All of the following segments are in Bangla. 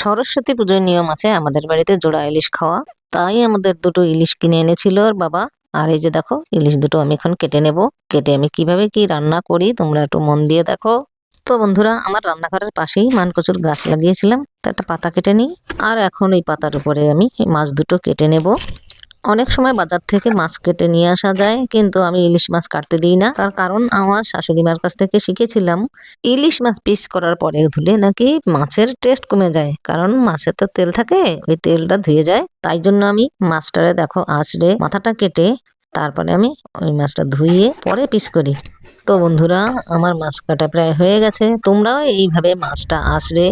সরস্বতী পুজোর নিয়ম আছে আমাদের বাড়িতে জোড়া ইলিশ খাওয়া। তাই আমাদের দুটো ইলিশ কিনে এনেছিল ওর বাবা। আর এই যে দেখো ইলিশ দুটো আমি এখন কেটে নেব। কেটে আমি কিভাবে কি রান্না করি তোমরা একটু মন দিয়ে দেখো। তো বন্ধুরা, আমার রান্নাঘরের পাশেই মানকচুর গাছ লাগিয়েছিলাম, তো একটা পাতা কেটে নিই। আর এখন এই পাতার উপরে আমি এই মাছ দুটো কেটে নেব। অনেক সময় বাজার থেকে মাছ কেটে নিয়ে আসা যায়, কিন্তু আমি ইলিশ মাছ কাটতে দিই না। তার কারণ আমার শাশুড়ি মার কাছ থেকে শিখেছিলাম, ইলিশ মাছ পিস করার পরে ধুলে নাকি মাছের টেস্ট কমে যায়, কারণ মাছে তো তেল থাকে, ওই তেলটা ধুয়ে যায়। তাই জন্য আমি মাছটারে দেখো আঁচড়ে মাথাটা কেটে তারপরে আমি ওই মাছটা ধুইয়ে পরে পিস করি। তো বন্ধুরা, আমার মাছ কাটা প্রায় হয়ে গেছে। তোমরাও এইভাবে মাছটা আঁচড়ে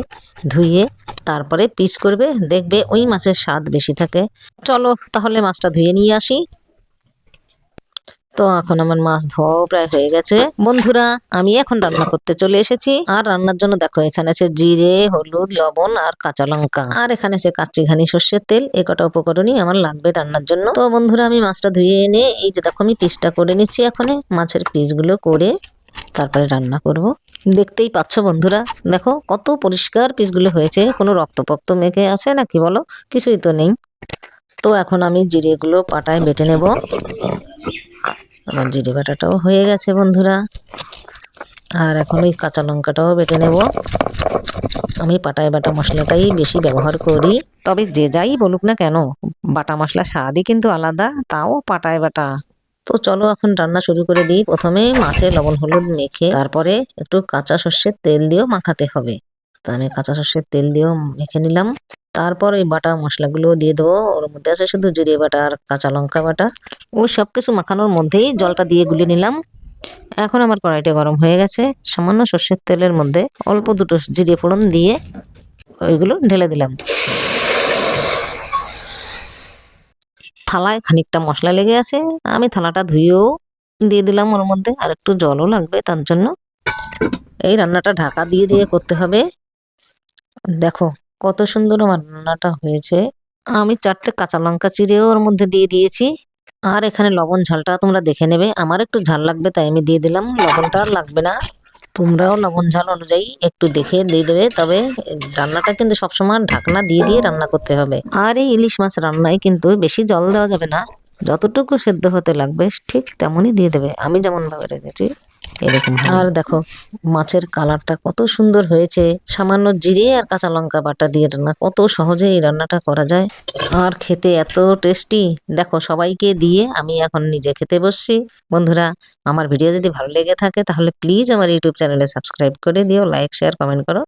ধুইয়ে তারপরে পিস করবে, দেখবে ওই মাছের স্বাদ বেশি থাকে। চলো তাহলে মাছটা ধুয়ে নিয়ে আসি। তো এখন আমার মাছ ধোয়াও প্রায় হয়ে গেছে। বন্ধুরা, আমি এখন রান্না করতে চলে এসেছি। আর রান্নার জন্য দেখো এখানে আছে জিরে, হলুদ, লবণ আর কাঁচা লঙ্কা। আর এখানে আছে কাচ্চি ঘানি সর্ষের তেল। এ কটা উপকরণই আমার লাগবে রান্নার জন্য। তো বন্ধুরা, আমি মাছটা ধুয়ে এনে এই যে দেখো আমি পিসটা করে নিচ্ছি। এখন মাছের পিসগুলো করে তারপরে রান্না করব। দেখতেই পাচ্ছ বন্ধুরা, দেখো কত পরিষ্কার পিসগুলো হয়েছে, কোনো রক্তপক্ত মেখে আছে নাকি বলো? কিছুই তো নেই। তো এখন আমি জিরেগুলো পাটায় বেটে নেব। আমার জিরে বাটাটাও হয়ে গেছে বন্ধুরা। আর এখন ওই কাঁচা লঙ্কাটাও বেটে নেব। আমি পাটায় বাটা মশলাটাই বেশি ব্যবহার করি, তবে যে যাই বলুক না কেন বাটা মশলা স্বাদই কিন্তু আলাদা, তাও পাটায় বাটা। তো চলো এখন রান্না শুরু করে দিই। প্রথমে মাছে লবণ হলুদ মেখে তারপরে একটু কাঁচা সর্ষের তেল দিয়েও মাখাতে হবে। তো আমি কাঁচা সর্ষের তেল দিয়েও মেখে নিলাম। তারপর ওই বাটা মশলাগুলো দিয়ে দেবো। ওর মধ্যে আছে শুধু জিরে বাটা আর কাঁচা লঙ্কা বাটা। ওই সব কিছু মাখানোর মধ্যেই জলটা দিয়ে গুলে নিলাম। এখন আমার কড়াইটা গরম হয়ে গেছে। সামান্য সর্ষের তেলের মধ্যে অল্প দুটো জিরে ফোড়ন দিয়ে ওইগুলো ঢেলে দিলাম। থালায় খানিকটা মশলা লেগে আছে, আমি থালাটা ধুয়েও দিয়ে দিলাম ওর মধ্যে। আর একটু জলও লাগবে তার জন্য। এই রান্নাটা ঢাকা দিয়ে দিয়ে করতে হবে। দেখো কত সুন্দর আমার রান্নাটা হয়েছে। আমি 4টে কাঁচা লঙ্কা চিরেও ওর মধ্যে দিয়ে দিয়েছি। আর এখানে লবণ ঝালটা তোমরা দেখে নেবে, আমার একটু ঝাল লাগবে তাই আমি দিয়ে দিলাম। লবণটা আর লাগবে না, তোমরাও লবণ ঝাল অনুযায়ী একটু দেখে দিয়ে দেবে। তবে রান্নাটা কিন্তু সবসময় ঢাকনা দিয়ে দিয়ে রান্না করতে হবে। আর এই ইলিশ মাছ রান্নায় কিন্তু বেশি জল দেওয়া যাবে না, যতটুকু সেদ্ধ হতে লাগবে ঠিক তেমনই দিয়ে দেবে। আমি যেমন ভাবে রেখেছি এরকম। আর দেখো মাছের কালারটা কত সুন্দর হয়েছে। সামান্য জিরে আর কাঁচা লঙ্কা বাটা দিয়ে রান্না, কত সহজে এই রান্নাটা করা যায়। আর খেতে এত টেস্টি। দেখো সবাইকে দিয়ে আমি এখন নিজে খেতে বসছি। বন্ধুরা, আমার ভিডিও যদি ভালো লেগে থাকে তাহলে প্লিজ আমার ইউটিউব চ্যানেলে সাবস্ক্রাইব করে দিও, লাইক শেয়ার কমেন্ট করো।